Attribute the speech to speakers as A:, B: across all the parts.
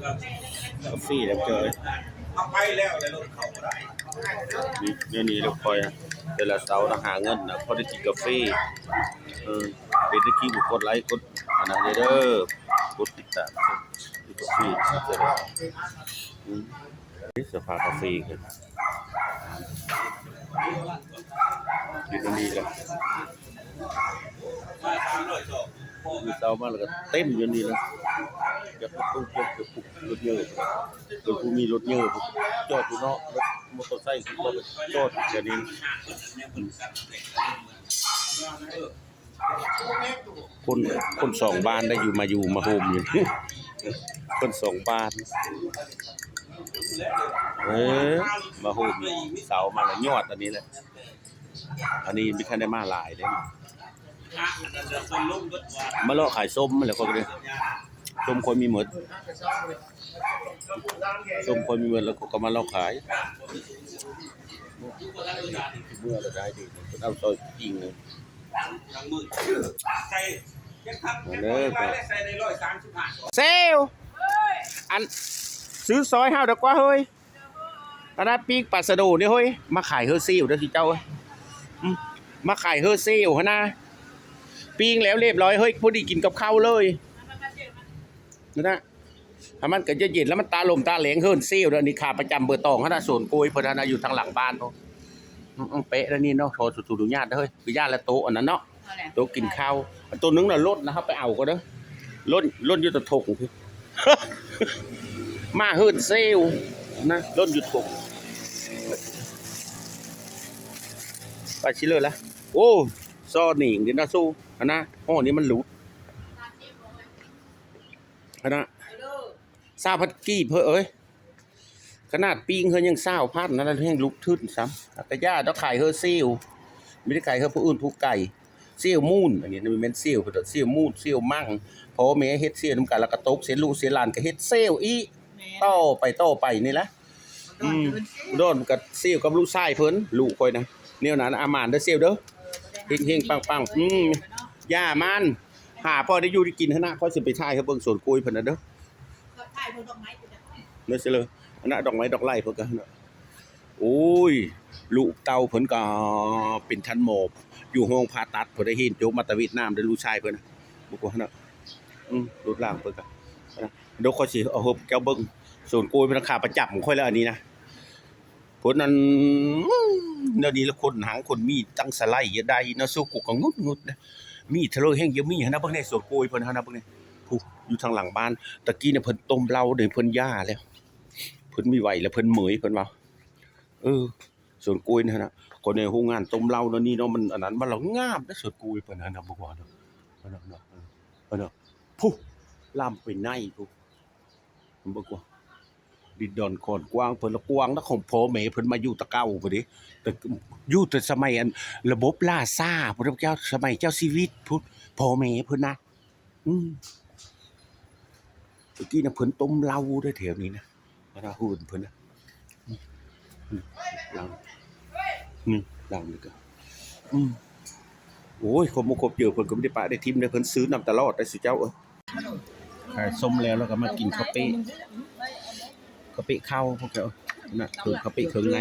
A: กาแฟแล้วเจอเอาไปแล้วในรถเขาได้นี่เราคอยแต่ละเสาร์เราหาเงินนะพอได้กินกาแฟเป็นตะกี้กดไลค์กดอันนั้นเด้อกดติดตามกินกาแฟจะได้นี่สภากาแฟกันอยู่ตรงนี้เลยมีเสามาแล้วก็เต็มอยู่นี่เลยจะปุ๊บปุ๊บจะปุ๊บรถเยอะตัวผู้มีรถเยอะจอดอยู่เนาะรถมอเตอร์ไซค์ก็จอดอย่างนี้คนสองบ้านได้อยู่มาโฮมอยู่คนสองบ้านมาโฮมเสามาแล้วยอดอันนี้แหละอันนี้ไม่ค่อยได้มาหลายเลยมาเลาะขายส้มมาแล้วก็เลยส้มคนมีหมดส้มคนมีหมดแล้วก็มาเลาะขายเมื่อเราได้ดีเอาซอยจริงเลยเซลอันซื้อซอยห้าดอกกว่าเฮ้ยตอนนั้นปีกปัสดุนี่เฮ้ยมาขายเฮอร์ซิลเด้อสิเจ้ามาขายเฮอร์ซิลฮะนะปิ้งแล้วเรียบร้อยเฮ้ยพอดีกินกับข้าวเลยนะถ้ามันก็จะเย็นแล้วมันตาลมตาเหลงเฮิร์นซิลเด้อนี่ขาประจำเบอร์ตองฮะนะส่วนโกยเพราะนั้นอยู่ทางหลังบ้านเขาเป๊ะแล้วนี่เนาะโทรสุดๆดูญาติเฮ้ยคือญาติและโต๊ะอันนั้นเนาะโต๊ะกินข้าวตัวนึงน่ะรถนะครับไปเอาก็เด้อรถอยู่ตะถกพี่มาเฮิร์นซิลนะรถอยู่ถกไปชิเลยละโอ้ซอหนิงดินาสู้นะห้อนี้มันหลุดนะซาพัดกี้เพื่อเอ้ยขนาดปิ้งเฮยยังเศร้าพัดนั่นแห้งลุกทึ่นซ้ำแต่ย่าต้องขายเฮอซิลไม่ได้ขายเฮอผู้อื่นผู้ไก่ซิลมูนอันนี้มันเป็นซิลเปิดซิลมูนซิลมั่งพอเมเฮ็ดซิลน้ำกันแล้วก็ตกเสียลูเสียหลานก็เฮ็ดเซลอีต่อไปนี่แหละโดนกับซิลกับลูกชายเพิ่นลูกคอยนะเนี่ยนั้นอามานเด้อซิลเด้อเฮงปังย่ามันหาพ่อได้อยู่ได้กินขนาดพ่อสิไปถ่ายเขาเบิ่งสวนกล้วยเพิ่นน่ะเด้อถ่ายเพิ่นดอกไม้เด้อซิเลยอันนั้นดอกไม้ดอกไร่เพิ่นก็โอ้ยลูกเต่าเพิ่นก็เป็นทันหมอบอยู่ห้องผ่าตัดเพิ่นได้เห็นโจกมาตะวิดน้ำได้ลูกชายเพิ่นน่ะบ่กว่าน่ะรูดล่างเพิ่นก็เดี๋ยวค่อยสิเอาแก้วเบิ่งสวนกล้วยเป็นราคาประจำของค่อยแล้วอันนี้นะผลนั้นเดี๋ยวนี้ละคนหางคนมีตั้งสไลด์ได้เนาะสู้กูก็งุดนะมีทะเลแห้งเยอะมีนะเบิ่งในสวนกล้วยเพิ่นนะเบิ่งนี่ผู้อยู่ทางหลังบ้านตะกี้เนี่ยเพิ่นต้มเหล้าเด้เพิ่นย่าแล้วเพิ่นมีไหวแล้วเพิ่นเหมยเพิ่นว่าสวนกล้วยนะคนในโรงงานต้มเหล้าเนาะนี่เนาะมันอันนั้นมันเรางามนะสวนกล้วยเพิ่นนะบ่ว่าเนาะผู้ลามไปในผู้มันบ่กว่าดินดอนก่อนกว้างเพิ่นละกว้างแล้วของพ่อแม่เพิ่นมาอยู่ตะเก้าพุ่นดิแต่อยู่แต่สมัยอันระบบลาซ่าพุทธเจ้าสมัยเจ้าชีวิตพุทธพ่อแม่เพิ่นนะเมื่อกี้น่ะเพิ่นต้มเหล้าได้แถวนี้นะว่าฮู้เพิ่นนะหลังหลังนี่ก็โอ้ยครบบ่ครบเจอเพิ่นก็ไม่ได้ปะได้ทิมได้เพิ่นซื้อนำตลอดได้สิเจ้าขายส้มแล้วก็มากินข้าวเป๊ะข้าวพวกเจ้าน่ะคือข้าวเป๊ะเครื่องใน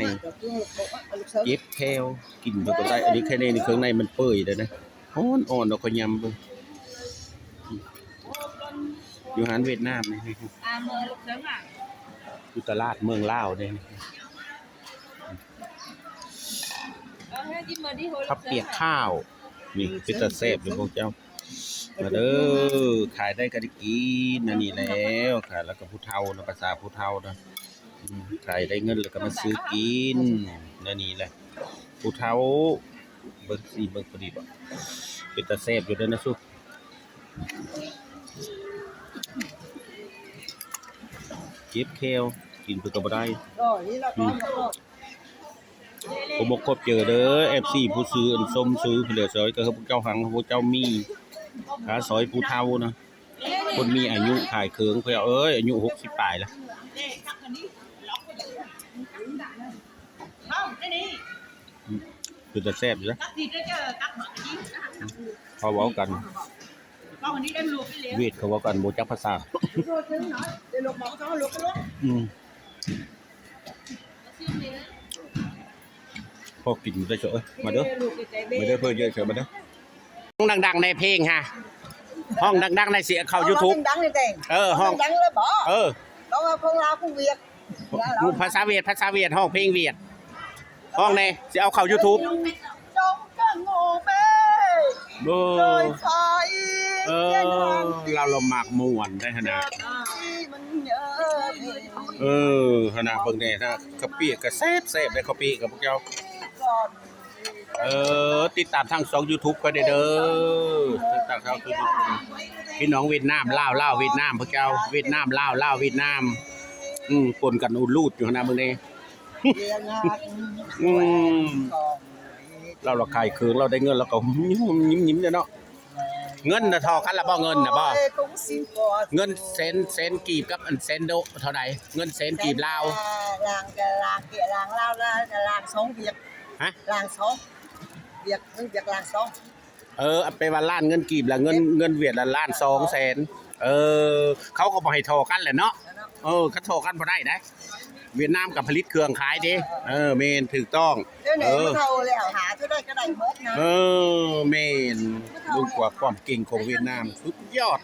A: เย็บแควกินเพิ่นก็ได้อันนี้แค่นี้นี่เครื่องในมันเปื่อยเลยนะอ่อนๆแล้วก็ยำเบิ่งอยู่ร้านเวียดนามนี่อยู่ตลาดเมืองลาวนี่ข้าวเปียกข้าวนี่เป็นตาแซ่บอยู่พวกเจ้ามาเด้อขายได้ก็ได้กินอันนี้แล้วขายแล้วก็ผู้เฒ่านะภาษาผู้เฒ่านะขายได้เงินแล้วก็มาซื้อกินนี่แหละผู้เฒ่าเบิ่งสิเบิ่งพอดีบ่เป็นตาแซ่บอยู่เด้อนะซุเก็บแควกินเพิ่นก็บ่ได้ผมบ่ครบเจอเด้อ FC ผู้ซื้ออันส้มซื้อเพิ่นเหลือซอยก็คือพวกเจ้าหังพวกเจ้ามีขาซอยผู้เฒ่านะคนมีอายุขายเครื่องเพิ่นอายุ60ปลายแล้วคือจะแซ่บอยู่นะพอเว้ากัน
B: Con mình đi đem luộc đi liền.
A: เวียดเขาว่ากันบ่จักภาษา
B: Rồi chứ nói, để luộc món cho luộc cái luộc.
A: อืมพอกินได้เฉยมาเด้อ
B: Luộc cái trái
A: มา
B: bê.
A: เด้อเพื่อนเยอะเฉยมาเด้อห้องดังๆในเพลงฮะห้องดังๆในเสียเข้า YouTube
B: Đắng lên tiền.
A: ห้อง
B: Đắng lên bỏ.
A: เออ
B: Con lao công việc.
A: ภาษาเวียดห้องเพลงเวียดห้องในสิเอาเข้า YouTube
B: Trong cái ngô bê.
A: เออ
B: Rồi phải.
A: เราหมากม่วนได้ขนาด
B: Mình nhớ.
A: ขนาดเบิ่งแน่นะกะปิก็แซ่บได้กะปิกับพวกเจ้า
B: Còn
A: ติดตามทางช่อง YouTube ก็ได้เด้อติดตามทาง YouTube พี่น้องเวียดนามลาวเวียดนามพวกเจ้าเวียดนามลาวเวียดนามปนกันอุดรูดอยู่ขนาดเบิ่งนี่เราขายเครื่องเราได้เงินเราก็ยิ้มๆเนาะเงินน่ะทอกันละบ่เงินน่ะบ่เงินเซนกีบกับอันเซนโดเท่าใดเงินเซนกีบลาว
B: làng lao ra làng sống việc.
A: Hả?
B: Làng sống việc làng sống.
A: ไปว่าล้านเงินกีบละเงินเวียดละล้าน200,000เขาก็บ่ให้ทอกันแหละเนาะเขาทอกันบ่ได้นะเวียดนามกับผลิตเครื่องขายเด้เมนถูกต้อง
B: Thế này nó thầu lẻo hả thế đây cái này bớt nè.
A: เมนดูกว่าความเก่งของเวียดนามสุดยอด